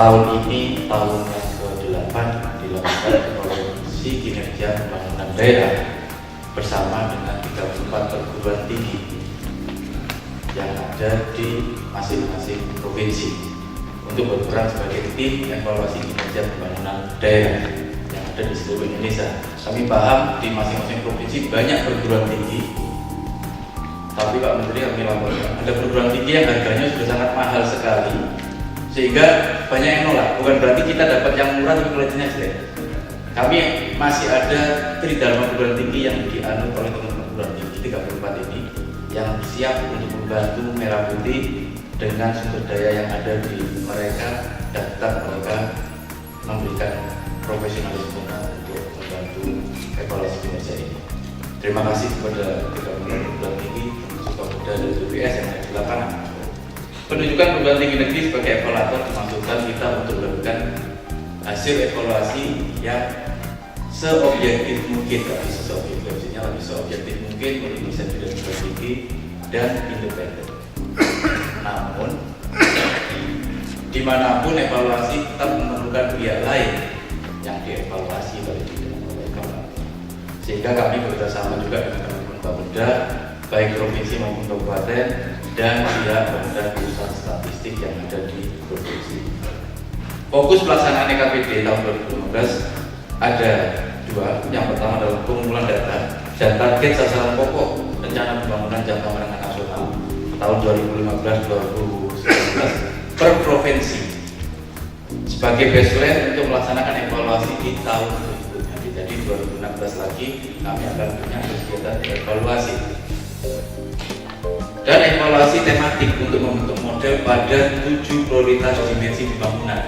tahun ini tahun yang ke-8 dilakukan evaluasi kinerja pembangunan daerah bersama dengan 34 perguruan tinggi yang ada di masing-masing provinsi untuk berperan sebagai tim evaluasi kinerja pembangunan daerah yang ada di seluruh Indonesia. Kami paham di masing-masing provinsi banyak perguruan tinggi, tapi Pak Menteri kami laporkan ada perguruan tinggi yang harganya sudah sangat mahal sekali sehingga banyak yang nolak. Bukan berarti kita dapat yang murah tapi kualitasnya jelek. Kami masih ada tridharma perguruan tinggi yang dianut oleh teman-teman perguruan tinggi 34 ini yang siap untuk membantu Merah Putih dengan sumber daya yang ada di mereka dan tetap mereka memberikan profesionalisme untuk membantu evaluasi kinerja ini. Terima kasih kepada 34 perguruan tinggi termasuk Kapolda dan BPS yang ada di lapangan. Penunjukan perguruan tinggi negeri sebagai evaluator dimaksudkan kita untuk melakukan hasil evaluasi yang seobjektif mungkin, tapi seobjektif mungkin untuk bisa perguruan tinggi dan independen. Namun dimanapun evaluasi tetap memerlukan pihak lain yang dievaluasi oleh evaluator. Sehingga kami bekerjasama juga dengan teman-teman Kapolda, baik provinsi maupun kabupaten dan pihak Badan Pusat Statistik yang ada di provinsi. Fokus pelaksanaan EKPD tahun 2015 ada dua. Yang pertama adalah pengumpulan data dan target sasaran pokok rencana pembangunan jangka menengah nasional tahun 2015-2019 per provinsi sebagai baseline untuk melaksanakan evaluasi di tahun berikutnya. Jadi 2016 lagi kami akan punya kegiatan evaluasi dan evaluasi tematik untuk membentuk model pada 7 prioritas dimensi pembangunan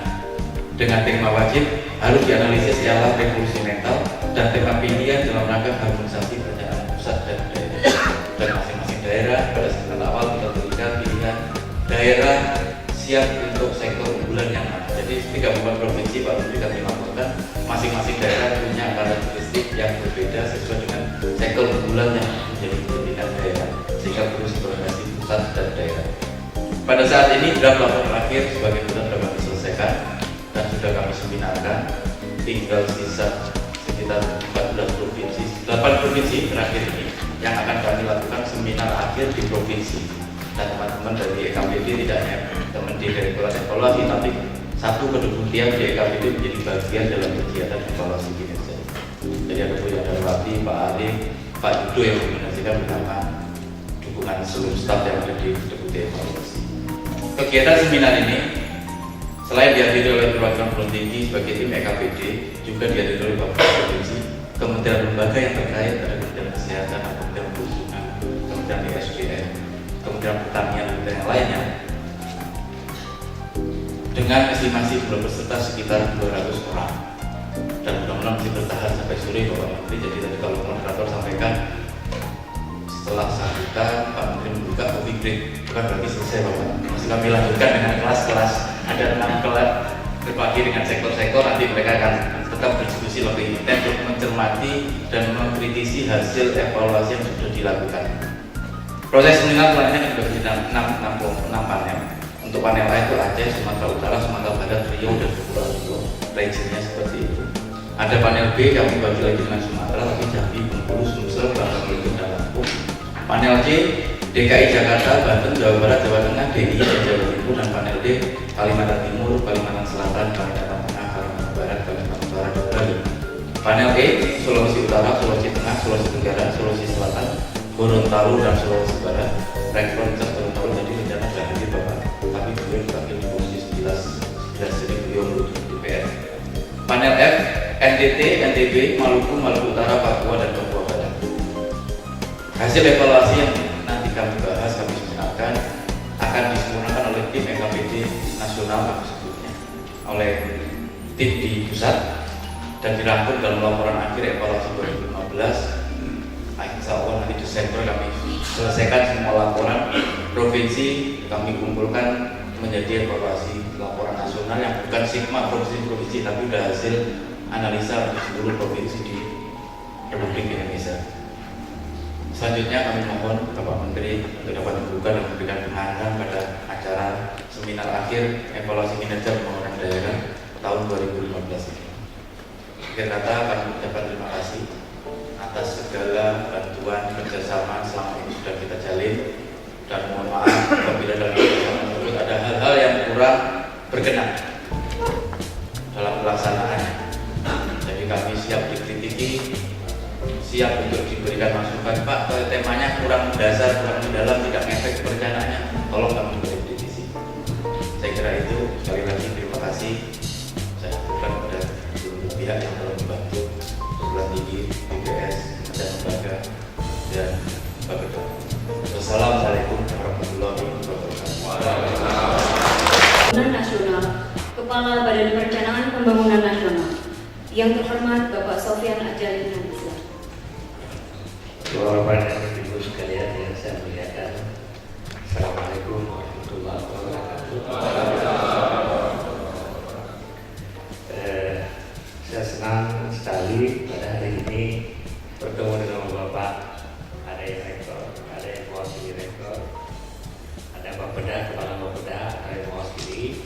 dengan tema wajib harus dianalisis ialah revolusi mental dan tema pilihan dalam rangka harmonisasi perencanaan pusat dan daerah. Dan masing-masing daerah pada segmen awal kita berikan pilihan daerah siap untuk sektor unggulan yang ada. Jadi 34 provinsi Pak Menteri kami laporkan masing-masing daerah punya karakteristik yang berbeda sesuai dengan sektor unggulan yang menjadi pilihan daerah sehingga perlu sinkronisasi pusat dan daerah. Pada saat ini draft laporan akhir sebagai benar dapat diselesaikan dan sudah kami seminarkan, tinggal sisa sekitar 8 provinsi terakhir ini yang akan kami lakukan seminar akhir di provinsi. Dan teman-teman dari EKPD tidak hanya teman di Direktorat Evaluasi, tapi satu kedeputian di EKPD menjadi bagian dalam kegiatan evaluasi kinerja. Jadi ada Bu Darwati, Pak Ali, Pak Yudo yang menyaksikan bersama dukungan seluruh staf yang ada di Deputi Evaluasi. Kegiatan seminar ini selain dihadiri oleh perwakilan perguruan tinggi sebagai tim EKPD, juga dihadiri oleh Bapak Provinsi, kementerian lembaga yang terkait, ada Kementerian Kesehatan, Kementerian Perhubungan, Kementerian ESDM, Kementerian Pertanian dan yang lainnya, dengan estimasi jumlah peserta sekitar 200 orang. Dan mudah-mudahan masih bertahan sampai sore Bapak Menteri. Jadi tadi kalau moderator sampaikan setelah sambutan Pak Menteri membuka coffee break, bukan berarti selesai Bapak. Masih kami lanjutkan dengan kelas-kelas, ada 6 kelas berbagi dengan sektor-sektor. Nanti mereka akan tetap berdiskusi lebih intens untuk mencermati dan mengkritisi hasil evaluasi yang sudah dilakukan. Proses seminar selanjutnya dibagi 6 panel. Untuk panel A itu Aceh, Sumatera Utara, Sumatera Barat, Riau, dan Kepulauan Riau. Regionnya seperti itu. Ada panel B, kami bagi lagi dengan Sumatera, tapi Jambi, Bengkulu, Sumsel, Bangka Belitung, dan Lampung. Panel C, DKI Jakarta, Banten, Jawa Barat, Jawa Tengah, DIY, dan Jawa Timur. Dan panel D, Kalimantan Timur, Kalimantan Selatan, Kalimantan Tengah, Kalimantan Barat, Kalimantan Utara, dan Bali. Panel E, Sulawesi Utara, Sulawesi Tengah, Sulawesi Tenggara, Sulawesi Selatan, Gorontalo, dan Sulawesi Barat. Rektor Gorontalo jadi rencana sudah hadir Bapak, tapi beliau dipanggil di komisi 11 jadi beliau menuju DPR. Panel F, NTT, NTB, Maluku, Maluku Utara, Papua, dan Papua Barat. Hasil evaluasi yang nanti kami bahas, kami sebenarkan akan disempurnakan oleh tim EKPD nasional sebelumnya, oleh tim di pusat dan dirangkum dalam laporan akhir evaluasi 2015. Insya Allah nanti Desember kami selesaikan semua laporan provinsi, kami kumpulkan menjadi evaluasi laporan nasional yang bukan sigma provinsi-provinsi tapi sudah hasil analisa di seluruh provinsi di Republik Indonesia. Selanjutnya kami mohon Bapak Menteri untuk dapat membuka dan memberikan pengarahan pada acara seminar akhir evaluasi kinerja pembangunan Swadaya tahun 2015 ini. Akhir kata kami mengucapkan terima kasih atas segala bantuan kerjasama selama ini sudah kita jalin, dan mohon maaf apabila dalam kerjasama tersebut ada hal-hal yang kurang berkenan dalam pelaksanaannya. Jadi kami siap dikritiki, siap untuk diberikan masukan, Pak, kalau temanya kurang dasar, kurang mendalam, tidak ngefek perencanaannya, tolong kami beri kritisi. Saya kira itu. Sekali lagi terima kasih saya berikan kepada seluruh pihak yang telah membantu, perguruan tinggi, BPS, dan lembaga dan Bapeda. Wassalamualaikum warahmatullahi wabarakatuh. Nasional, Kepala Badan Perencanaan Pembangunan Nasional, yang terhormat Bapak Sofyan Adjali Nandisa. Bapak dan Ibu sekalian yang saya muliakan, Assalamualaikum warahmatullahi wabarakatuh. Saya senang sekali pada hari ini bertemu dengan Bapak. Ada yang rektor, ada yang mewakili rektor, ada Bapeda, kepala Bapeda, ada yang mewakili,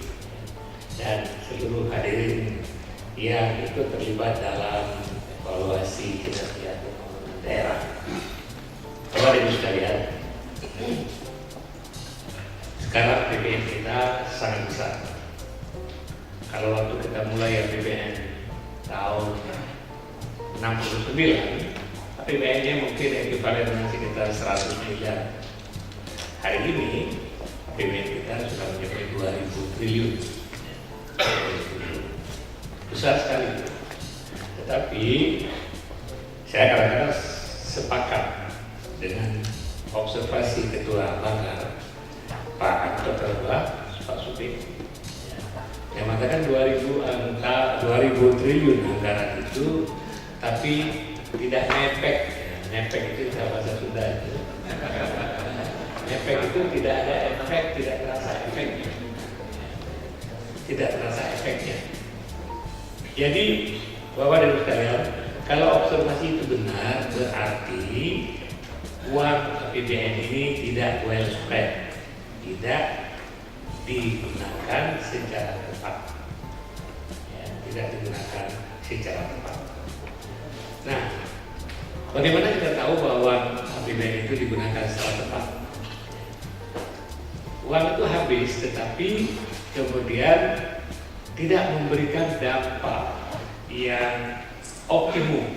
dan seluruh hadirin yang ikut terlibat dalam evaluasi kinerja pembangunan daerah. Bapak Ibu sekalian, sekarang BPN kita sangat besar. Kalau waktu kita mulai BPN tahun 69, APBN-nya mungkin ekivalen dengan sekitar 100 miliar. Hari ini APBN kita sudah mencapai 2.000 triliun. Besar sekali. Tetapi saya kadang-kadang sepakat dengan observasi Ketua Banggar Pak Anto Terba, Pak Supit, yang mengatakan 2.000 triliun anggaran itu, tapi tidak nepek. Nepek itu bahasa Sunda itu. Nepek itu tidak ada efek, tidak terasa efeknya. Tidak terasa efeknya. Jadi, Bapak dan Ibu sekalian, kalau observasi itu benar, berarti uang APBN ini tidak well spread, tidak digunakan secara tepat, ya, tidak digunakan secara tepat. Nah, bagaimana kita tahu bahwa APBN itu digunakan secara tepat? Uang itu habis, tetapi kemudian tidak memberikan dampak yang optimum.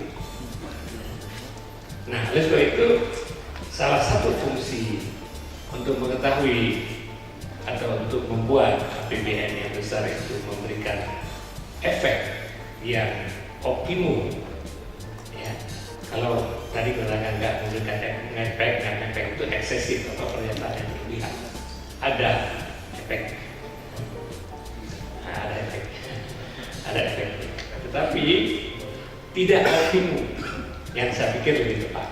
Nah, oleh sebab itu salah satu fungsi untuk mengetahui atau untuk membuat APBN yang besar itu memberikan efek yang optimum, ya. Kalau tadi katakan nggak memberikan efek itu eksesif atau pernyataan yang berlebihan, ada efek, ada efek, tetapi tidak optimum, yang saya pikir lebih tepat.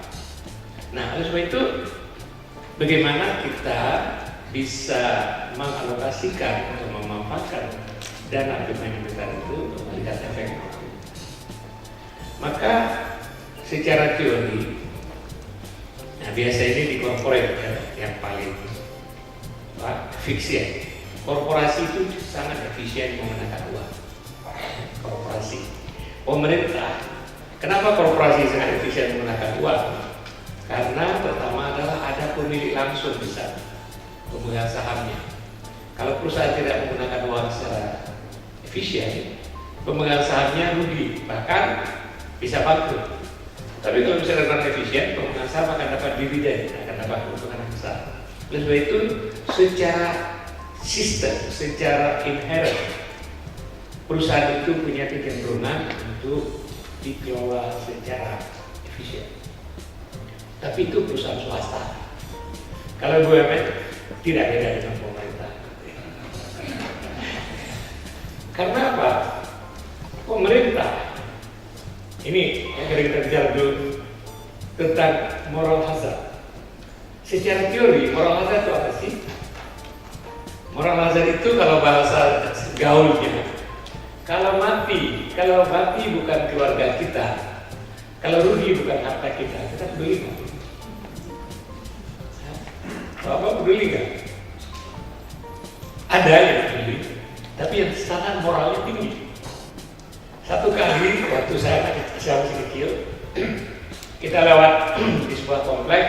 Nah, oleh sebab itu bagaimana kita bisa mengalokasikan atau memanfaatkan dana APBN besar itu untuk memberikan efek. Maka secara teori, nah biasa ini di corporate ya, yang paling efisien. Korporasi itu sangat efisien menggunakan uang. Korporasi, pemerintah. Kenapa korporasi sangat efisien menggunakan uang? Karena pertama adalah ada pemilik langsung besar, pemegang sahamnya. Kalau perusahaan tidak menggunakan uang secara efisien, pemegang sahamnya rugi, bahkan bisa bangkrut. Tapi kalau misalnya dengan efisien, pemegang saham akan dapat dividen, akan dapat keuntungan yang besar. Oleh sebab itu, secara sistem, secara inherent, perusahaan itu punya kecenderungan untuk dikelola secara efisien. Tapi itu perusahaan swasta. Kalau BUMN tidak beda dengan pemerintah. Karena apa? Pemerintah ini yang kita bicara dulu tentang moral hazard. Secara teori, moral hazard itu apa sih? Moral hazard itu kalau bahasa gaulnya, kalau mati bukan keluarga kita, kalau rugi bukan harta kita peduli nggak? Bapak peduli nggak? Ada yang peduli, tapi yang standar moralnya tinggi. Satu kali waktu saya masih kecil, kita lewat di sebuah komplek,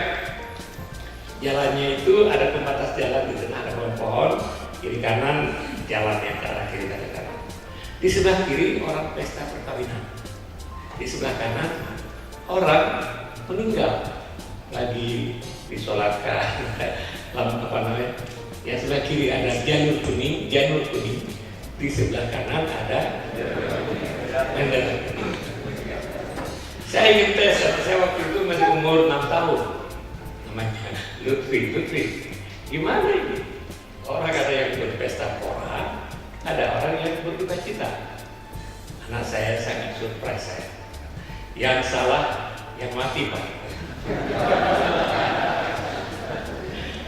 jalannya itu ada pembatas jalan di tengah ada pohon, kiri kanan jalannya ke arah kiri dan kanan. Di sebelah kiri orang pesta perkawinan, di sebelah kanan orang meninggal lagi disolatkan. Apa namanya? Ya, sebelah kiri ada janur kuning, di sebelah kanan ada bendera kuning. Saya ingin tes, saya waktu itu masih umur 6 tahun, namanya Lutfi. Gimana ini? Orang ada yang berpesta pora, ada orang yang berduka cita. Anak saya sangat surprise saya. Yang salah yang mati, Pak.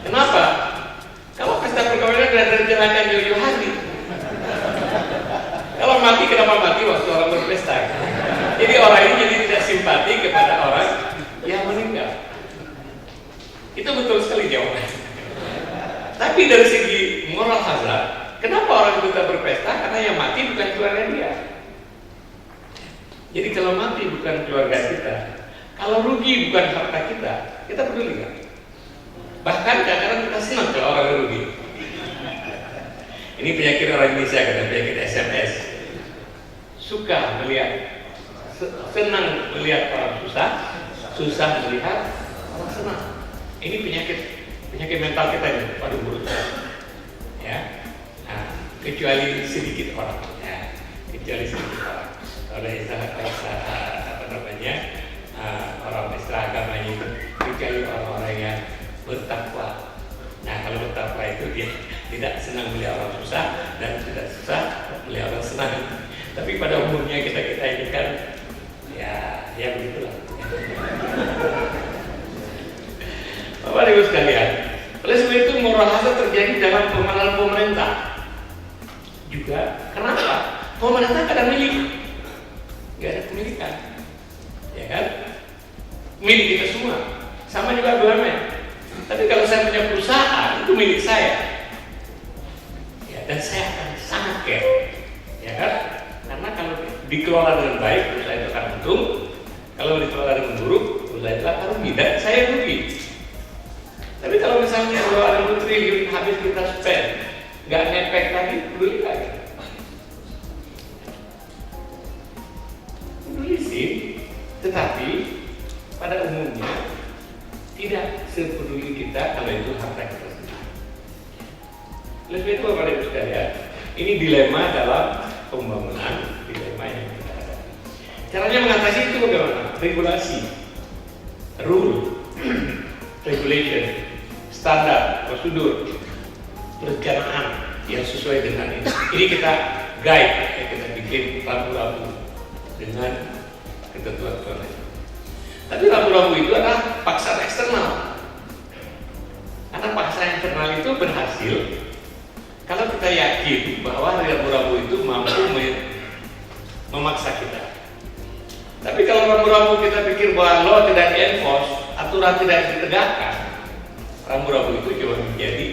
Kenapa? Kalau pesta perkawinan sudah direncanakan jauh-jauh hari. Kalau mati, kenapa mati waktu orang berpesta? Jadi orang ini jadi tidak simpati kepada orang yang meninggal. Itu betul sekali jawabannya. Tapi dari segi moral hazard, kenapa orang itu tak berpesta? Karena yang mati bukan keluarga dia. Jadi kalau mati bukan keluarga kita, kalau rugi bukan harta kita peduli kan? Bahkan kadang-kadang kita senang kalau orang rugi. Ini penyakit orang Indonesia, kata penyakit SMS. Suka melihat, senang melihat orang susah melihat orang senang. Ini penyakit mental kita ini, waduh buruk. Ya, nah, kecuali sedikit orang, ya, kecuali sedikit orang. Oleh apa namanya, orang istilah agamanya itu, kecuali orang-orang yang bertakwa. Nah, kalau bertakwa itu dia tidak senang melihat orang susah dan tidak susah melihat orang senang. Tapi pada umumnya kita ini kan, ya begitulah. Bapak Ibu sekalian, oleh sebab itu moral hazard terjadi dalam pengenalan pemerintah juga. Kenapa? Pemerintah kadang milik, nggak ada pemilikan, ya kan? Milik kita semua, sama juga BUMN. Tapi kalau saya punya perusahaan, itu milik saya, ya, dan saya akan sangat care, ya kan? Karena kalau dikelola dengan baik, perusahaan itu akan untung. Kalau dikelola dengan buruk, perusahaan itu akan rugi, dan saya rugi. Tapi kalau misalnya 2.000 triliun habis kita spend, nggak ngefek lagi, peduli lagi. Peduli sih, tetapi pada umumnya tidak sepeduli kita kalau itu harta kita sendiri. Lebih itu Bapak Ibu sekalian, ini dilema dalam pembangunan, dilema yang kita ada. Caranya mengatasi itu bagaimana? Regulasi, rule, regulation, standar, prosedur, perencanaan yang sesuai dengan ini. Ini kita guide, ya, kita bikin rambu-rambu dengan ketentuan. Tapi rambu-rambu itu adalah paksaan eksternal. Karena paksaan eksternal itu berhasil kalau kita yakin bahwa rambu-rambu itu mampu memaksa kita. Tapi kalau rambu-rambu kita pikir bahwa law tidak di-enforce, aturan tidak ditegakkan, rambu-rambu itu cuma menjadi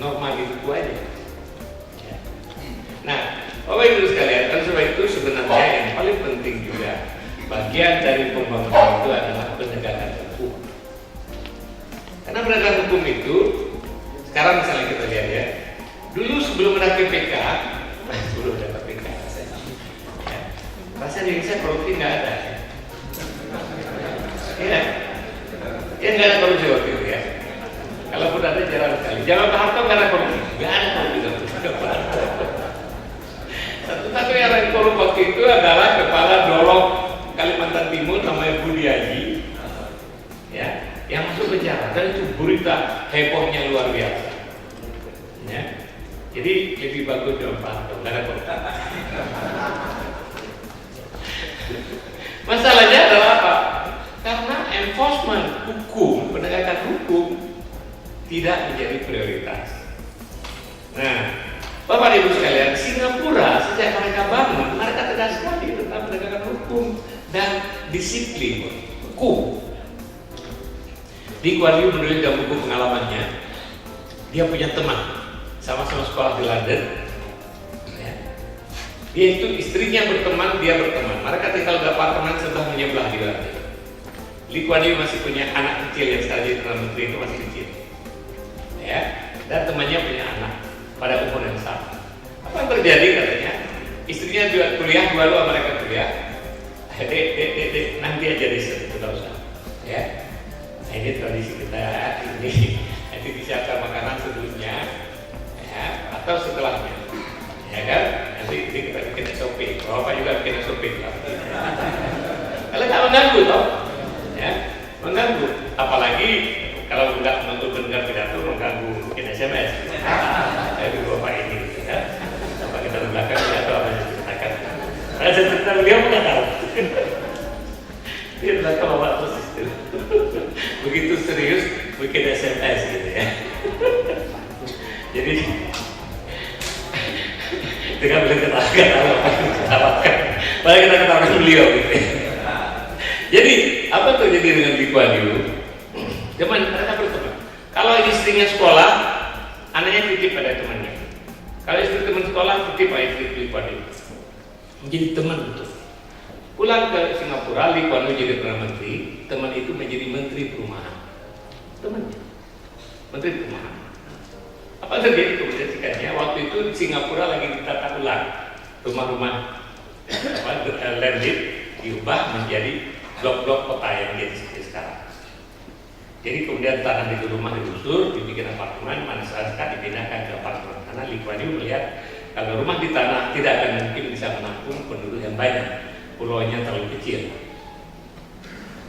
norma itu aja. Ya. Nah, Bapak Ibu sekalian, oleh sebab itu sebenarnya yang paling penting juga bagian dari pembangunan itu adalah penegakan hukum. Karena penegakan hukum itu, sekarang misalnya kita lihat ya, dulu sebelum ada PPK, rasanya di Indonesia korupsi nggak ada. Ya, nggak ada korupsi waktu itu ya. Kalaupun ada jarang sekali. Zaman Pak Harto nggak ada korupsi, nggak ada korupsi. Satu-satunya yang korup waktu itu adalah kepala Dolok Kalimantan Timur namanya Budi Haji, ya, yang masuk penjara, dan itu berita hebohnya luar biasa. Ya, jadi lebih bagus dengan Pak Harto, nggak ada korupsi. Masalahnya adalah apa? Karena enforcement hukum, penegakan hukum tidak menjadi prioritas. Nah, Bapak Ibu sekalian, Singapura sejak mereka bangun, mereka tegas sekali tentang penegakan hukum dan disiplin hukum. Di Kuala Lumpur menulis dalam buku pengalamannya, dia punya teman sama-sama sekolah di London. Ya. Dia itu istrinya berteman, dia berteman. Mereka tinggal di apartemen sebelah menyebelah di London. Lee Kuan Yew masih punya anak kecil yang sekarang jadi Perdana Menteri itu masih kecil. Ya. Dan temannya punya anak pada umur yang sama. Apa yang terjadi katanya? Istrinya juga kuliah, dua mereka kuliah. Dek, nanti aja riset, tidak usah. Ya. Nah, ini tradisi kita ini. Nanti disiapkan makanan sebelumnya, ya, atau setelahnya, ya kan? Nanti kita bikin SOP. Bapak juga bikin SOP. Kalau nggak mengganggu, toh, ya, mengganggu. Apalagi kalau nggak mendengar pidato mengganggu bikin SMS. Itu bapak ini, ya. Bapak kita di belakang pidato apa yang diceritakan. Saya cerita beliau nggak tahu. Dia belakang bapak persis. Begitu serius bikin SMS gitu ya. Jadi dengan beliau ketahuan apa yang dikatakan, malah kita ketahuan beliau gitu ya. Jadi apa yang terjadi dengan Lee Kuan Yew? Zaman mereka berteman. Kalau istrinya sekolah, anaknya titip pada temannya. Kalau istri teman sekolah, titip pada istri Lee Kuan Yew. Menjadi teman betul. Pulang ke Singapura, Lee Kuan Yew jadi Perdana Menteri, teman itu menjadi Menteri Perumahan. Temannya, Menteri Perumahan. Apa terjadi kemudian sikatnya? Waktu itu Singapura lagi ditata ulang, rumah-rumah landed diubah menjadi blok-blok kota yang jadi seperti sekarang. Jadi kemudian tanah itu rumah digusur, dibikin apartemen, mana saat dipindahkan ke apartemen. Karena Lee Kuan Yew melihat kalau rumah di tanah tidak akan mungkin bisa menampung penduduk yang banyak, pulaunya terlalu kecil.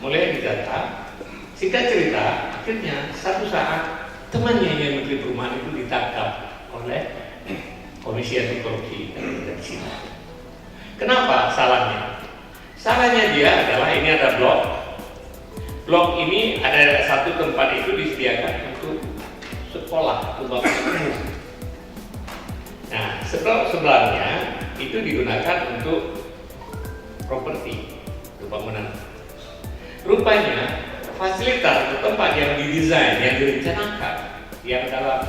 Mulai ditata. Singkat cerita, akhirnya satu saat temannya yang Menteri Perumahan itu ditangkap oleh Komisi Anti Korupsi dari sini. Kenapa salahnya? Salahnya dia adalah ini ada blok. Blok ini ada satu tempat itu disediakan untuk sekolah, untuk umum. Nah, sebelahnya itu digunakan untuk properti, untuk bangunan. Rupanya fasilitas atau tempat yang didesain, yang direncanakan, yang dalam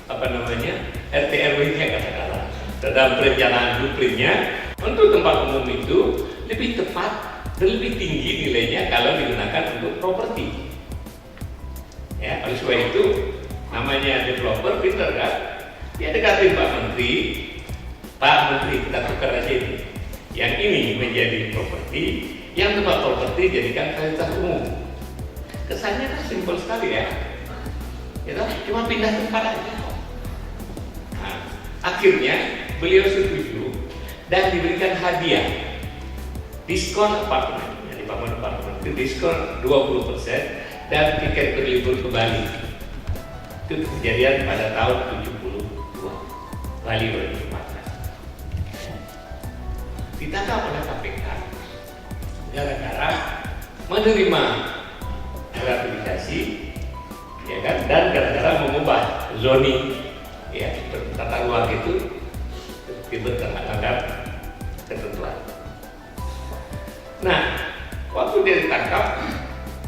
RT RW-nya katakanlah, dalam perencanaan blueprint-nya untuk tempat umum itu lebih tepat dan lebih tinggi nilainya kalau digunakan untuk properti. Ya, oleh sebab itu namanya developer pintar kan? Dia dekatin Pak Menteri, Pak Menteri kita tukar aja ini. Yang ini menjadi properti, yang tempat properti jadikan fasilitas umum. Kesannya kan simpel sekali ya, gitu? Cuma pindah tempat aja. Nah, akhirnya beliau setuju dan diberikan hadiah diskon apartemen, yang dibangun apartemen itu diskon 20% dan tiket berlibur ke Bali. Itu kejadian pada tahun 72, Bali baru Sumatera. Ditangkap oleh KPK gara-gara menerima gratifikasi, ya kan, dan gara-gara mengubah zoning, ya, tata ruang itu bertengah-tengah ketentuan. Nah, waktu dia ditangkap,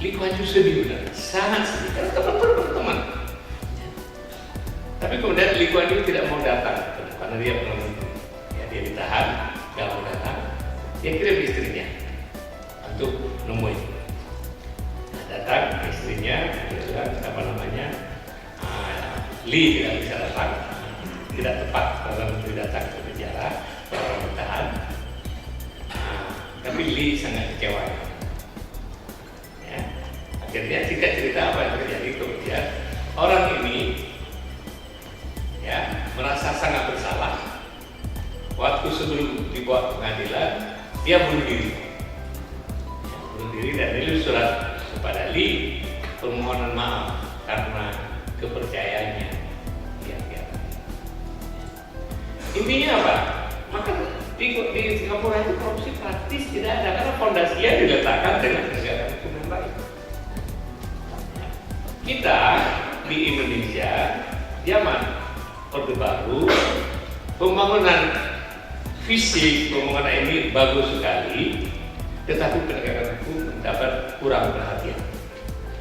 Lee Kuan Yew sedih benar, sangat sedih karena teman-teman. Tapi kemudian Lee Kuan Yew tidak mau datang karena dia belum, ya, dia ditahan, nggak mau datang. Dia kirim istrinya untuk nemuin. Datang istrinya, dia bilang Lee tidak bisa datang, tidak tepat kalau Menteri datang ke penjara, orang bertahan. Tapi Lee sangat kecewa. Ya. Akhirnya singkat cerita apa yang terjadi kemudian orang ini, ya, merasa sangat bersalah. Waktu sebelum dibawa ke pengadilan, dia bunuh diri. Ya, bunuh diri dan menulis surat kepada Lee permohonan maaf karena kepercayaannya. Ya. Intinya apa? Maka di Singapura itu korupsi praktis tidak ada karena fondasinya diletakkan dengan negara hukum yang baik. Kita di Indonesia zaman Orde Baru pembangunan fisik pembangunan ini bagus sekali, tetapi penegakan hukum mendapat kurang perhatian.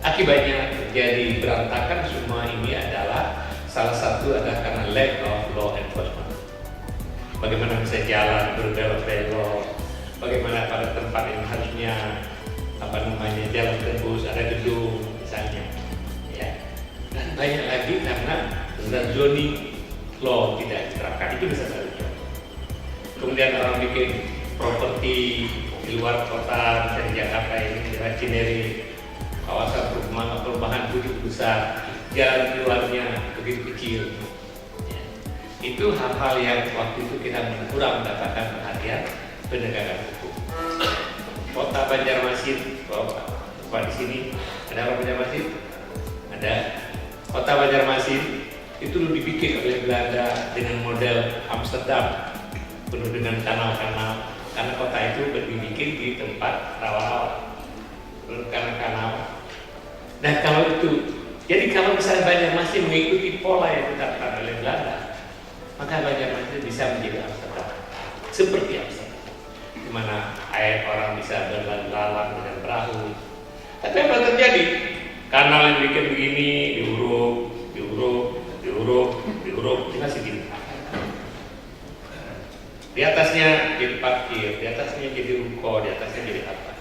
Akibatnya terjadi berantakan. Semua ini adalah Salah satu adalah karena lack of law enforcement. Bagaimana bisa jalan berbelok-belok, bagaimana pada tempat yang harusnya jalan tembus ada gedung misalnya, ya. Dan banyak lagi karena zoning law tidak diterapkan, itu bisa satu contoh. Kemudian orang bikin properti di luar kota, misalnya di Jakarta ini, daerah Cinere, kawasan perumahan begitu besar, jalan keluarnya begitu kecil. Ya. Itu hal-hal yang waktu itu kita kurang mendapatkan perhatian penegakan hukum. Kota Banjarmasin, Pak di sini ada orang Banjarmasin? Ada. Kota Banjarmasin itu dibikin oleh Belanda dengan model Amsterdam, penuh dengan kanal-kanal. Karena kota itu dibikin di tempat rawa-rawa, penuh kanal-kanal. Dan kalau itu, jadi kalau misalnya Banjarmasin mengikuti pola yang ditetapkan oleh Belanda, maka Banjarmasin bisa menjadi Amsterdam, seperti Amsterdam, di mana air orang bisa berlalang dengan perahu. Tapi apa terjadi? Kanal yang bikin begini diuruk, masih gini. Di atasnya jadi parkir, di atasnya jadi ruko, di atasnya jadi apa?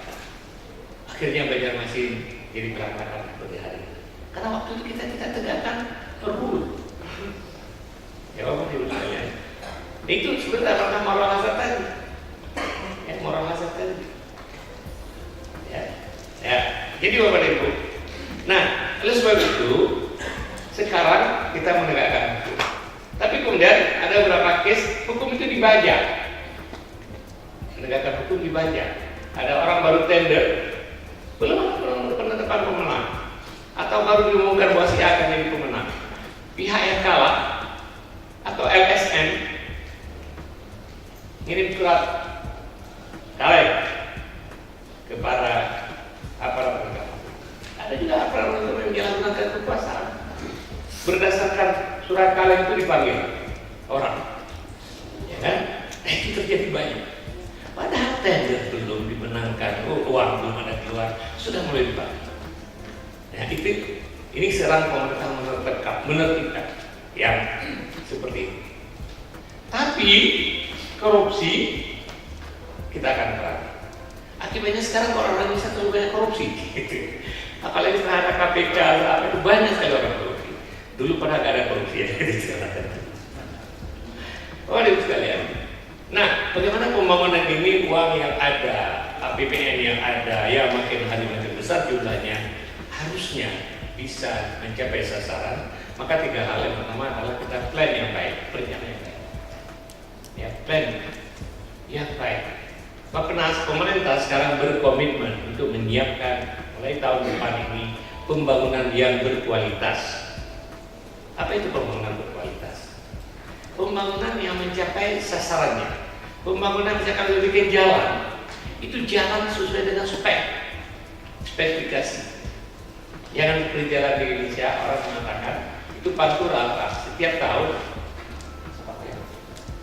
Akhirnya Banjarmasin jadi berantakan seperti hari ini. Karena waktu itu kita tidak tegakkan perhulu. Ya Bapak Ibu sekalian, itu sebenarnya karena moral hazard tadi. Ya, moral hazard tadi. Ya, jadi Bapak Ibu. Nah, oleh sebab itu sekarang kita menegakkan hukum. Tapi kemudian ada beberapa case hukum itu dibajak. Menegakkan hukum dibajak. Ada orang baru tender, belum penetapan pemenang, atau baru diumumkan bahwa si A akan jadi pemenang. Pihak yang kalah atau LSM ngirim surat kaleng kepada aparat penegak hukum. Ada juga aparat penegak hukum yang menyalahgunakan kekuasaan. Berdasarkan surat kaleng itu dipanggil orang, ya kan? Itu terjadi banyak. Padahal tender belum dimenangkan, uang belum ada keluar, sudah mulai dipanggil. Nah, ini serang pemerintah menertibkan yang seperti ini. Tapi korupsi kita akan perang. Akibatnya sekarang orang-orang bisa terlalu banyak korupsi. Apalagi terhadap KPK, itu banyak sekali orang korupsi. Dulu pernah gak ada korupsi ya. Oh, Ibu sekalian. Nah, bagaimana pembangunan ini, uang yang ada, APBN yang ada, ya makin hari makin besar jumlahnya, harusnya bisa mencapai sasaran. Maka 3 hal. Yang pertama adalah kita plan yang baik, perencanaan yang baik. Ya, plan yang baik. Maka pemerintah sekarang berkomitmen untuk menyiapkan mulai tahun depan ini pembangunan yang berkualitas. Apa itu pembangunan berkualitas? Pembangunan yang mencapai sasarannya. Pembangunan misalkan lebih ke jalan, itu jalan sesuai dengan spesifikasi. Jangan seperti jalan di Indonesia, orang mengatakan itu pantura apa? Setiap tahun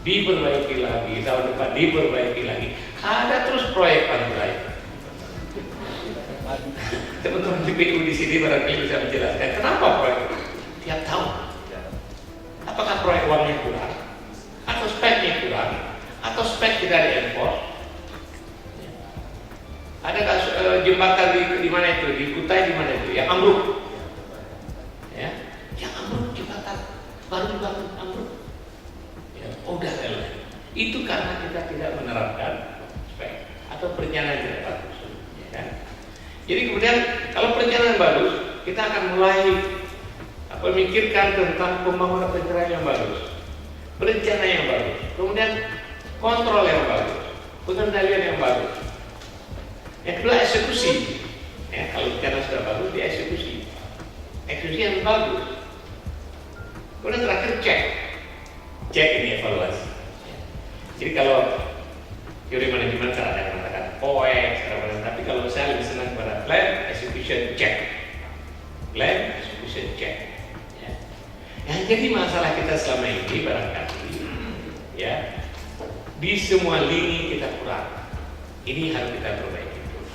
diperbaiki lagi, tahun depan diperbaiki lagi. Ada terus proyek pantura itu. Teman-teman TPU di sini barangkali bisa menjelaskan kenapa proyek itu tiap tahun. Apakah proyek uangnya kurang, atau speknya kurang, atau spek tidak di-enforce? Ada jembatan di mana itu? Di Kutai di mana itu? Yang ambruk, ya, yang ambruk jembatan baru dibangun ambruk. Ya, udah selesai. Itu karena kita tidak menerapkan spek atau perencanaan tidak bagus, ya kan? Jadi kemudian kalau perencanaan bagus, kita akan mulai memikirkan tentang pembangunan perencanaan yang bagus, perencanaan yang bagus, kemudian kontrol yang bagus, pengendalian yang bagus. Yang kedua eksekusi. Ya, kalau rencana sudah bagus, dieksekusi. Eksekusi yang bagus. Kemudian terakhir cek ini evaluasi. Jadi kalau teori manajemen ada yang mengatakan POEX, tapi kalau saya lebih senang pada plan, execution, check. Plan, execution, check. Yang jadi masalah kita selama ini barangkali, ya, di semua lini kita kurang. Ini harus kita perbaiki terus.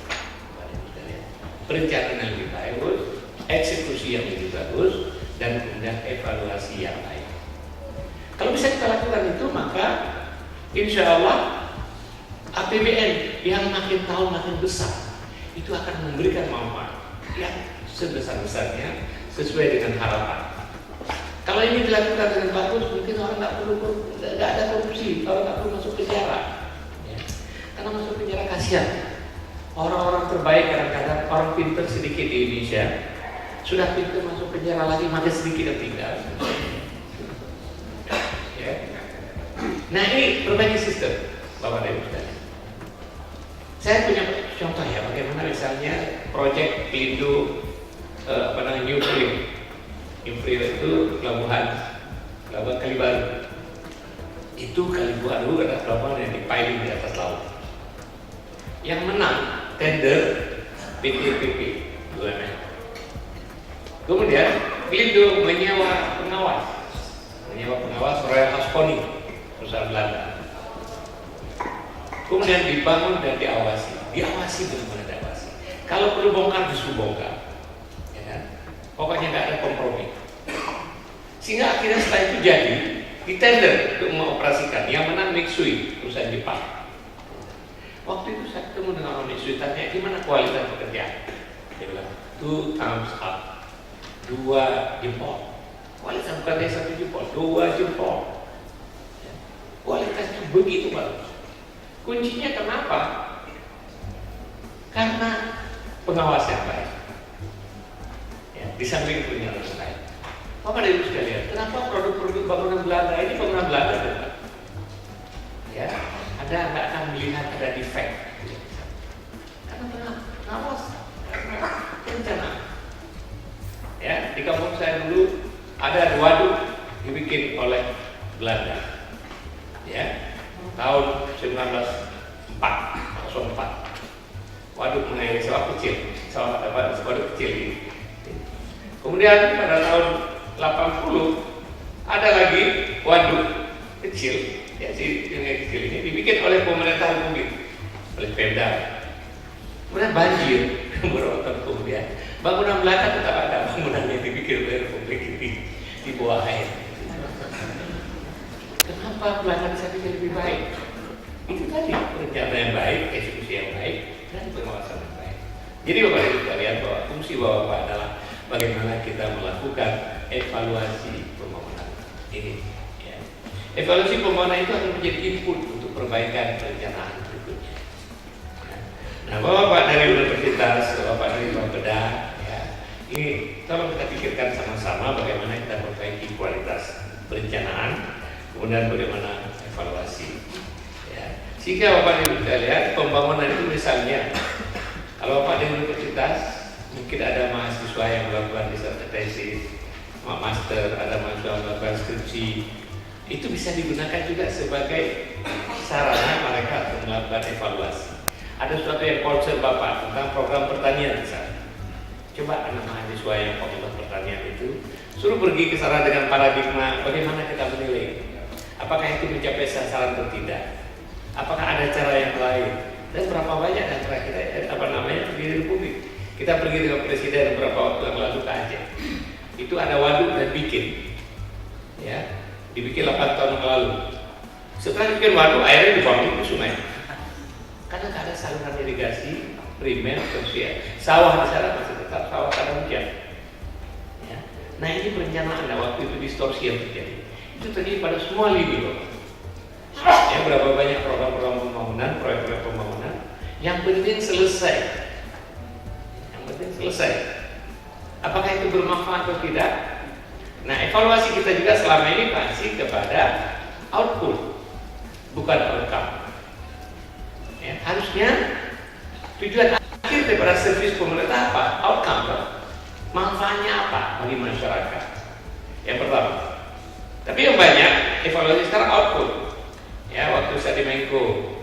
Perencanaan yang lebih bagus, eksekusi yang lebih bagus, dan kemudian evaluasi yang baik. Kalau bisa kita lakukan itu, maka insya Allah APBN yang makin tahun makin besar itu akan memberikan manfaat yang sebesar-besarnya sesuai dengan harapan. Kalau ini dilakukan dengan bagus, mungkin orang nggak ada korupsi, orang nggak perlu masuk penjara. Ya. Karena masuk penjara kasihan. Orang-orang terbaik kadang-kadang orang pintar sedikit di Indonesia sudah pintar masuk penjara lagi, makin sedikit yang tinggal. Ya. Nah ini perbaiki sistem, Bapak dan Ibu sekalian. Saya punya contoh ya, bagaimana misalnya proyek Pelindo New Priok. New Priok itu pelabuhan Kali Baru. Itu Kali Baru adalah pelabuhan yang dipiling di atas laut. Yang menang tender PTPP BUMN. Kemudian Pelindo menyewa pengawas Royal Haskoning, perusahaan Belanda. Kemudian dibangun dan diawasi benar-benar diawasi. Kalau perlu bongkar, disuruh bongkar, ya kan? Pokoknya nggak ada kompromi. Sehingga akhirnya setelah itu jadi ditender untuk mengoperasikan. Yang menang Mitsui, perusahaan Jepang. Waktu itu saya ketemu dengan orang Mitsui, tanya gimana kualitas pekerjaan. Dia bilang 2 thumbs up, 2 jempol. Kualitas bukan dari 1 jempol, 2 jempol. Kualitasnya begitu bagus. Kuncinya kenapa? Karena pengawas yang baik. Ya, di samping punya yang baik. Bapak dan Ibu sekalian, kenapa produk-produk bangunan Belanda ini bangunan Belanda bukan? Ya, Anda nggak akan melihat ada defek. Karena pengawas, karena rencana. Ya, di kampung saya dulu ada waduk dibikin oleh Belanda. Ya. Tahun 1904 waduk mengairi sawah kecil, waduk kecil ini. Kemudian pada tahun 80 ada lagi waduk kecil, ya sungai kecil ini dibikin oleh pemerintah Republik, oleh Pemda. Kemudian banjir beberapa tahun kemudian, bangunan Belanda tetap ada, bangunan yang dibikin oleh Republik ini di bawah air. Kenapa Belanda bisa bikin lebih baik? Itu tadi perencanaan yang baik, eksekusi yang baik, dan pengawasan yang baik. Jadi Bapak Ibu sekalian, bahwa fungsi Bapak adalah bagaimana kita melakukan evaluasi pembangunan ini. Ya. Evaluasi pembangunan itu akan menjadi input untuk perbaikan perencanaan berikutnya. Nah, Bapak dari universitas, Bapak dari Bapeda, ya, ini tolong kita pikirkan sama-sama bagaimana kita memperbaiki kualitas perencanaan. Kemudian bagaimana evaluasi, ya. Sehingga Bapak Ibu sekalian, pembangunan itu misalnya, kalau Bapak di universitas mungkin ada mahasiswa yang melakukan tesis, master, ada mahasiswa yang melakukan skripsi, itu bisa digunakan juga sebagai sarana mereka untuk melakukan evaluasi. Ada sesuatu yang concern Bapak tentang program pertanian misalnya. Coba anak mahasiswa yang fakultas pertanian itu suruh pergi ke sana dengan paradigma bagaimana kita menilai. Apakah itu mencapai sasaran atau tidak? Apakah ada cara yang lain? Dan berapa banyak antara kita di Republik? Kita pergi dengan presiden beberapa waktu yang lalu ke Aceh. Itu ada waduk dan bikin, ya, dibikin 8 tahun yang lalu. Setelah bikin waduk, airnya dibuang ke sungai. Karena nggak ada saluran irigasi primer, tersier. Sawah di sana masih tetap sawah kadang hujan. Ya. Nah ini perencanaan. Waktu itu distorsi yang terjadi. Itu terjadi pada semua lini loh. Ya, berapa banyak program-program pembangunan, proyek-proyek pembangunan yang penting selesai. Yang penting selesai. Apakah itu bermanfaat atau tidak? Nah, evaluasi kita juga selama ini pasti kepada output, bukan outcome. Ya, harusnya tujuan akhir daripada servis pemerintah apa? Outcome. Manfaatnya apa bagi masyarakat? Yang pertama. Tapi yang banyak evaluasi sekarang output. Ya, waktu saya di Menko,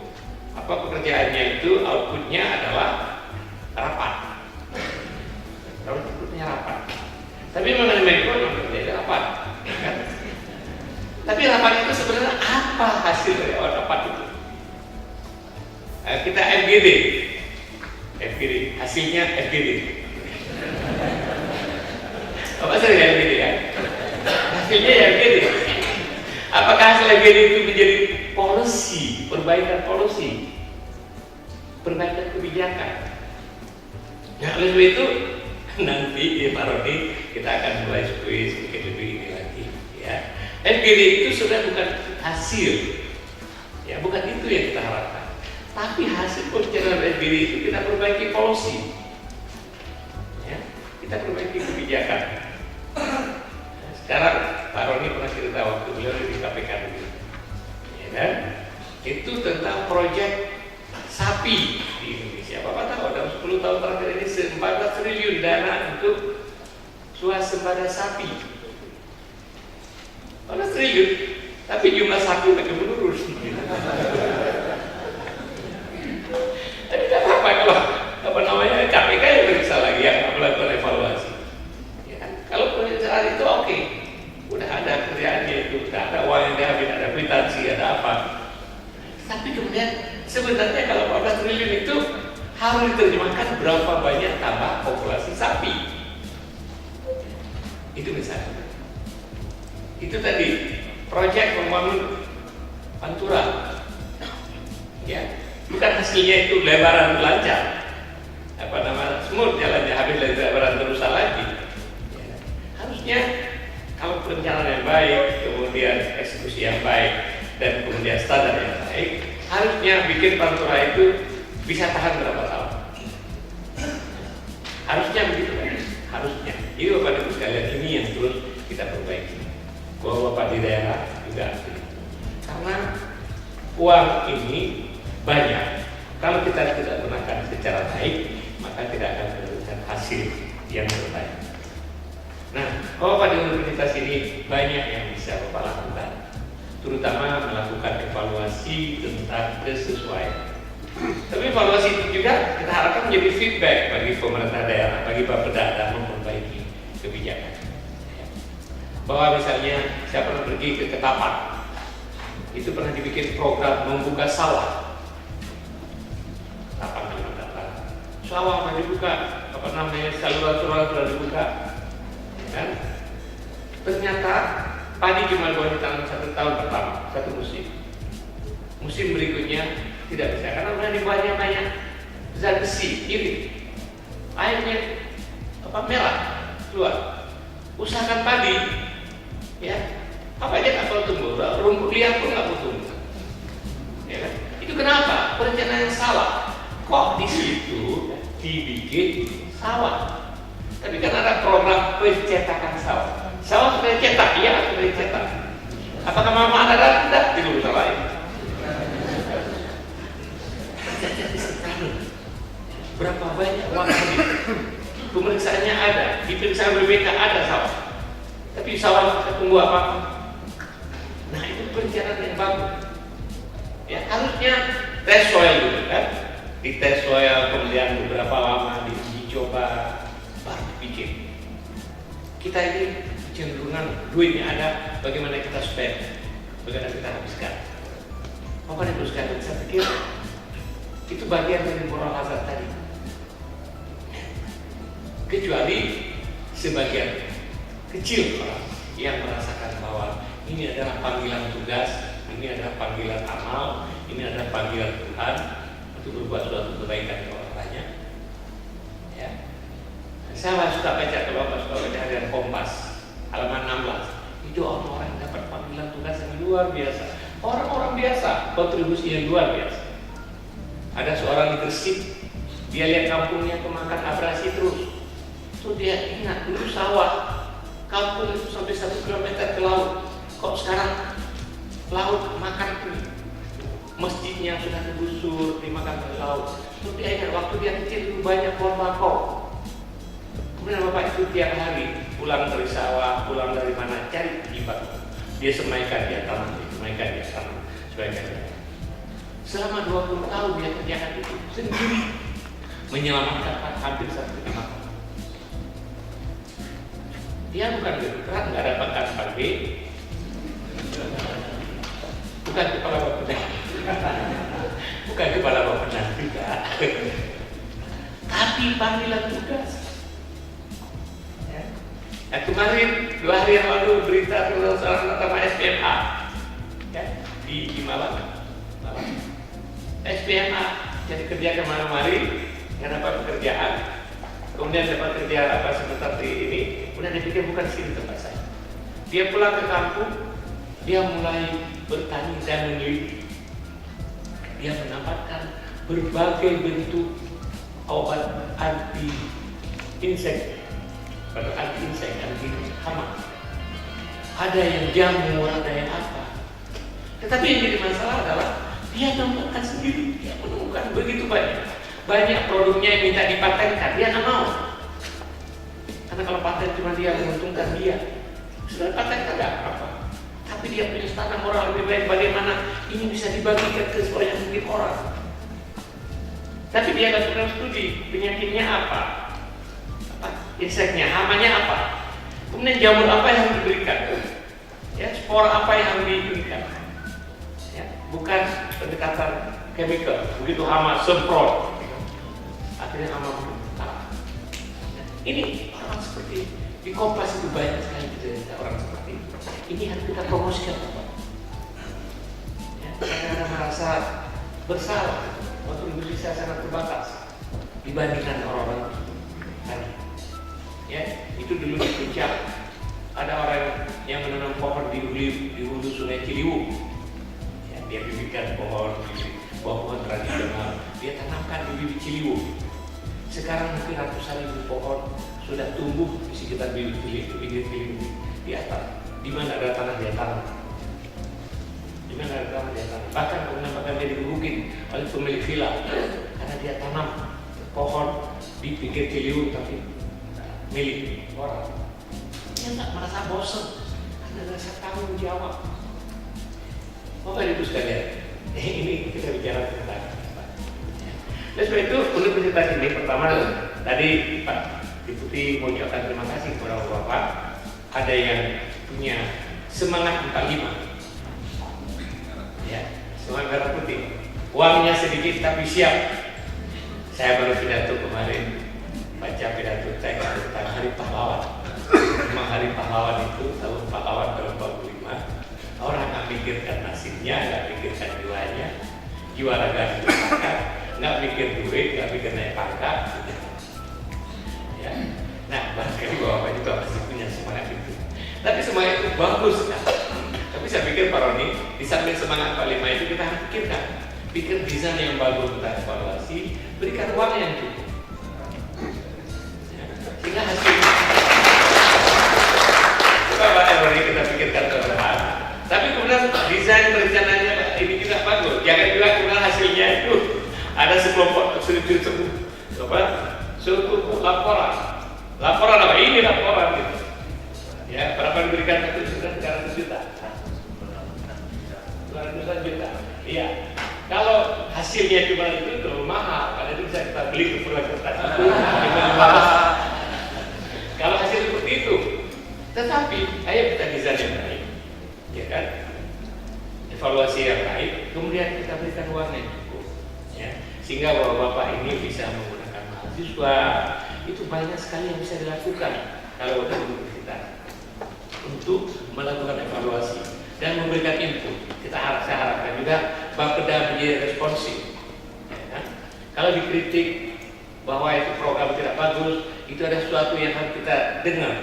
pekerjaannya itu outputnya adalah rapat. Outputnya rapat. Tapi mengenai Menko kerja rapat, kan? Tapi rapat itu sebenarnya apa hasil dari rapat itu? Kita FGD, hasilnya FGD. Bapak sering lihat gitu ya. Hasilnya ya gitu. Apakah hasil LGD itu menjadi policy, perbaikan policy, perbaikan kebijakan? Nah, oleh sebab itu nanti di Pak Roni kita akan mulai sedikit lebih ini lagi. Ya, LGD itu sudah bukan hasil, ya bukan itu yang kita harapkan. Tapi hasil perencanaan LGD itu kita perbaiki policy, ya, kita perbaiki kebijakan. Nah, sekarang Pak Roni pernah cerita waktu beliau di KPK dulu, ya kan? Itu tentang proyek sapi di Indonesia. Bapak tahu dalam 10 tahun terakhir ini 14 triliun dana untuk swasembada sapi. 14 triliun, tapi jumlah sapi makin menurun. Tapi tidak apa-apa kalau KPK yang periksa lagi, yang melakukan evaluasi. Ya kan? Kalau perencanaan itu oke, udah ada kerjaannya itu, udah ada uang yang diambil, ada kwitansi, ada apa. Tapi kemudian sebenarnya kalau 14 triliun itu harus diterjemahkan berapa banyak tambah populasi sapi. Itu misalnya. Itu tadi proyek membangun Pantura. Ya, bukan hasilnya itu lebaran lancar. Smooth jalannya, habis dari lebaran terus lagi. Ya. Harusnya kalau perencanaan yang baik, kemudian eksekusi yang baik, dan kemudian standar yang baik, harusnya bikin Pantura itu bisa tahan berapa tahun. Harusnya begitu kan? Harusnya. Jadi Bapak Ibu sekalian, ini yang terus kita perbaiki. Bahwa Bapak di daerah juga karena uang ini banyak. Kalau kita tidak gunakan secara baik, maka tidak akan mendapatkan hasil yang terbaik. Nah, kalau Bapak di universitas ini banyak yang bisa Bapak lakukan, terutama melakukan evaluasi tentang kesesuaian. Tapi evaluasi itu juga kita harapkan menjadi feedback bagi pemerintah daerah, bagi Bapeda dalam memperbaiki kebijakan. Bahwa misalnya saya pernah pergi ke Ketapang, itu pernah dibikin program membuka sawah. Ketapang sawah sudah dibuka, saluran-saluran sudah dibuka, kan? Ternyata padi cuma boleh ditanam 1 tahun pertama, 1 musim. Musim berikutnya tidak bisa karena sudah banyak zat besi, iri, airnya merah keluar. Usahakan padi, ya, apa aja nggak perlu tumbuh, rumput liar pun nggak perlu tumbuh. Ya kan? Itu kenapa? Perencanaan yang salah. Kok di situ dibikin sawah? Tapi kan ada program pencetakan sawah. Sawah sudah dicetak, iya sudah dicetak. Apakah mama ada tidak? Tidak usah lain. Berapa banyak uang habis? Pemeriksaannya ada, di periksaan BPK ada sawah. Tapi sawah kita tunggu apa? Nah itu perencanaan yang bagus. Ya harusnya tes soil dulu kan, di tes soil kemudian beberapa lama dicoba baru bikin. Kita ini cenderungan duitnya ada, bagaimana kita spend, bagaimana kita habiskan. Bapak Ibu sekalian, saya pikir itu bagian dari moral hazard tadi. Kecuali sebagian kecil orang yang merasakan bahwa ini adalah panggilan tugas, ini adalah panggilan amal, ini adalah panggilan Tuhan untuk berbuat suatu kebaikan ke orang banyak. Ya. Saya suka baca, kalau Bapak suka baca harian Kompas halaman 16, itu orang-orang yang dapat panggilan tugas yang luar biasa, orang-orang biasa, kontribusi yang luar biasa. Ada seorang di Gresik, dia lihat kampungnya kemakan abrasi terus. Terus dia ingat dulu sawah, kampung itu sampai 1 kilometer ke laut. Kok sekarang laut makan ini? Masjidnya sudah digusur, dimakan oleh laut. Terus dia ingat waktu dia kecil itu banyak pohon bakau. Kemudian Bapak itu tiap hari pulang dari sawah, pulang dari mana, cari jibat. Dia semaikan, dia tanam, semaikan, dia tanam, semaikan dia. Selama 20 tahun dia kerjakan itu sendiri, menyelamatkan hampir 1 hektar. Dia bukan birokrat, nggak dapatkan pagi, bukan kepala Bapeda, bukan kepala Bapeda juga, tapi panggilan tugas. Ya. Nah, kemarin 2 hari yang lalu berita tentang seorang nama SPMA ya, di Malang. SPMA jadi kerja kemana-mari, nggak dapat pekerjaan, kemudian dapat kerja apa sebentar di ini, kemudian dia pikir bukan sini tempat saya. Dia pulang ke kampung, dia mulai bertani dan meneliti. Dia mendapatkan berbagai bentuk obat anti insek, anti hama. Ada yang jamur, ada yang apa. Tetapi yang jadi masalah adalah dia menemukan sendiri, dia menemukan begitu banyak produknya yang minta dipatenkan, dia nggak mau. Karena kalau paten cuma dia menguntungkan dia, sudah patenkan nggak apa. Tapi dia punya standar moral lebih baik, bagaimana ini bisa dibagikan ke sebanyak mungkin orang. Tapi dia nggak pernah studi penyakitnya apa, inseknya, hamanya apa, kemudian jamur apa yang harus diberikan, ya, spor apa yang harus diberikan, ya, bukan pendekatan chemical, begitu hama semprot, akhirnya hama berubah. Ini orang seperti di Kompas itu banyak sekali cerita orang seperti ini. Ini harus kita promosikan, Bapak. Ya, karena merasa bersalah waktu Indonesia sangat terbatas dibandingkan orang-orang tadi. Ya, itu dulu di Puncak ada orang yang menanam pohon di hulu Sungai Ciliwung. Ya, dia bibitkan pohon tradisional, dia tanamkan di bibit Ciliwung. Sekarang mungkin ratusan ribu pohon sudah tumbuh di sekitar bibit Ciliwung di atas. Di mana ada tanah dia tanam. Di mana ada tanah dia tanam. Bahkan bahkan dia digebukin oleh pemilik villa karena dia tanam pohon di pinggir Ciliwung tapi milik orang. Dia tak merasa bosan, ada rasa tanggung jawab. Bapak Ibu sekalian, ini kita bicara tentang apa? Oleh sebab itu, universitas ini pertama tadi Pak Deputi mengucapkan terima kasih kepada Bapak. Ada yang punya semangat 45, ya, semangat merah putih. Uangnya sedikit tapi siap. Saya baru pidato kemarin, baca pidato saya tentang Hari Pahlawan. Memang Hari Pahlawan itu tahun pahlawan tahun 45. Orang nggak mikirkan nasibnya, nggak mikirkan jiwa raga dimakan, nggak mikir duit, nggak mikir naik pangkat. Ya. Nah, barangkali Bapak juga masih punya semangat itu. Tapi semangat itu bagus kan? Tapi saya pikir Pak Roni, di samping semangat 45 itu kita harus pikir desain yang bagus, kita evaluasi, berikan uang yang cukup. Ya. Sehingga hasilnya Pak Roni kita pikirkan terdepan. Tapi kemudian desain perencanaannya ini juga bagus. Jangan juga kemudian hasilnya itu ada sekelompok laporan apa ini laporan gitu. Ya, berapa diberikan itu sudah 300 juta. 200 juta. Iya. Kalau hasilnya cuma itu terlalu mahal, karena itu bisa kita beli ke Purwakarta. Kalau hasil seperti itu, tetapi ayo kita desain yang baik, ya kan? Evaluasi yang baik, kemudian kita berikan uang yang cukup, ya, sehingga bapak-bapak ini bisa menggunakan mahasiswa. Itu banyak sekali yang bisa dilakukan kalau kita untuk melakukan evaluasi dan memberikan input. Saya harapkan juga Bapeda menjadi responsif. Ya kan? Kalau dikritik bahwa itu program tidak bagus, itu ada sesuatu yang harus kita dengar.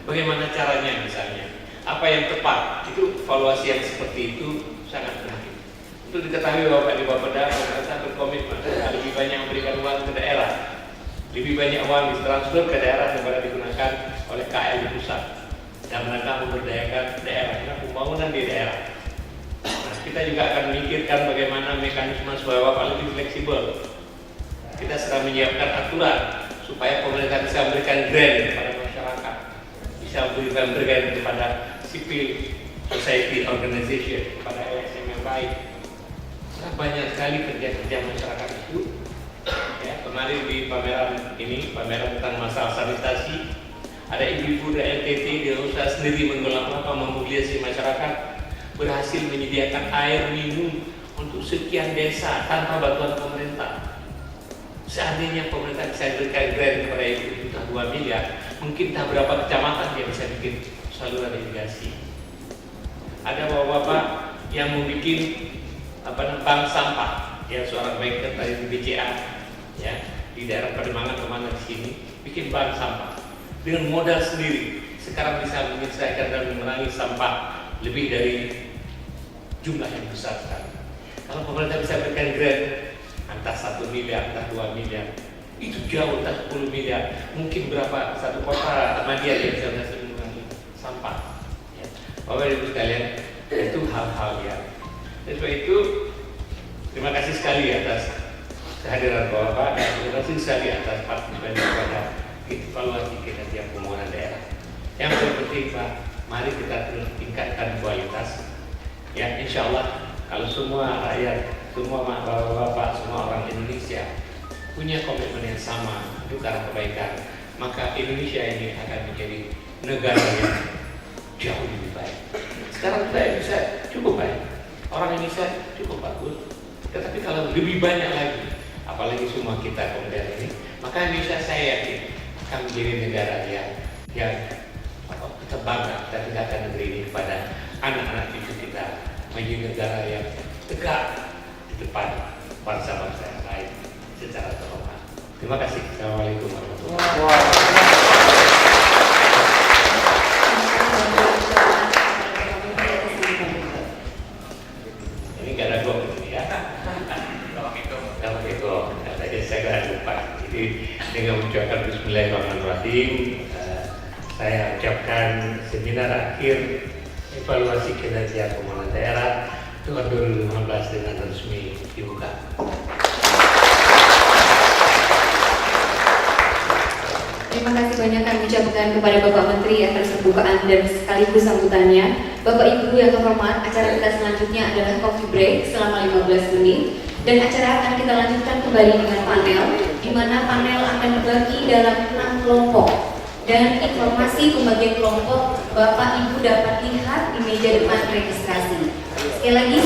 Bagaimana caranya misalnya, apa yang tepat, itu evaluasi yang seperti itu sangat penting. Untuk diketahui bahwa di Bapeda pemerintah berkomitmen lebih banyak memberikan uang ke daerah, lebih banyak uang ditransfer ke daerah daripada digunakan oleh KL di pusat, dan mereka memberdayakan daerah, pembangunan di daerah. Nah, kita juga akan memikirkan bagaimana mekanisme supaya Bapak lebih fleksibel. Kita sedang menyiapkan aturan supaya pemerintah bisa memberikan grant kepada masyarakat, bisa memberikan grant kepada civil society organization, kepada LSM yang baik. Nah, banyak sekali kerja-kerja masyarakat itu. Ya, kemarin di pameran ini, pameran tentang masalah sanitasi, ada ibu-ibu dari NTT, dia usaha sendiri memobilisasi masyarakat, berhasil menyediakan air minum untuk sekian desa tanpa bantuan pemerintah. Seandainya pemerintah bisa berikan grant kepada ibu 2 miliar, mungkin tak berapa kecamatan yang bisa bikin saluran irigasi. Ada bapak-bapak yang mau bikin bank sampah, ya seorang banker tadi di BCA, ya di daerah Pademangan kemana di sini, bikin bank sampah dengan modal sendiri. Sekarang bisa menyelesaikan dan mengurangi sampah lebih dari jumlah yang besar sekali. Kalau pemerintah bisa berikan grant entah 1 miliar, entah 2 miliar, itu jauh, entah 10 miliar, mungkin berapa satu kota Ahmadiyah yang bisa mengurangi sampah. Ya. Bapak Ibu sekalian, itu hal-hal yang. Dan sebab itu, terima kasih sekali atas kehadiran Bapak dan terima kasih sekali atas partisipasi pada evaluasi kinerja pembangunan daerah. Yang terpenting Pak, mari kita terus tingkatkan kualitas. Ya, insya Allah kalau semua rakyat, semua bapak-bapak, semua orang Indonesia punya komitmen yang sama untuk arah kebaikan, maka Indonesia ini akan menjadi negara yang jauh lebih baik. Sekarang saya bisa cukup baik, orang Indonesia cukup bagus, tetapi kalau lebih banyak lagi, apalagi semua kita kemudian ini, maka Indonesia saya yakin akan menjadi negara yang kita bangga dan tinggalkan negeri ini kepada anak-anak cucu kita, menjadi negara yang tegak di depan bangsa-bangsa yang lain secara terhormat. Terima kasih. Assalamualaikum warahmatullahi wabarakatuh. Ini nggak ada gong ini ya. Assalamualaikum. Tadi saya nggak lupa. Jadi dengan mengucapkan Bismillahirrahmanirrahim, saya ucapkan seminar akhir evaluasi kinerja pembangunan daerah tahun 2015 dengan resmi dibuka. Terima kasih banyak kami ucapkan kepada Bapak Menteri atas pembukaan dan sekaligus sambutannya. Bapak Ibu yang terhormat, acara kita selanjutnya adalah coffee break selama 15 menit dan acara akan kita lanjutkan kembali dengan panel, di mana panel akan dibagi dalam 6 kelompok dan informasi pembagian kelompok Bapak Ibu dapat lihat di meja depan registrasi. Sekali lagi,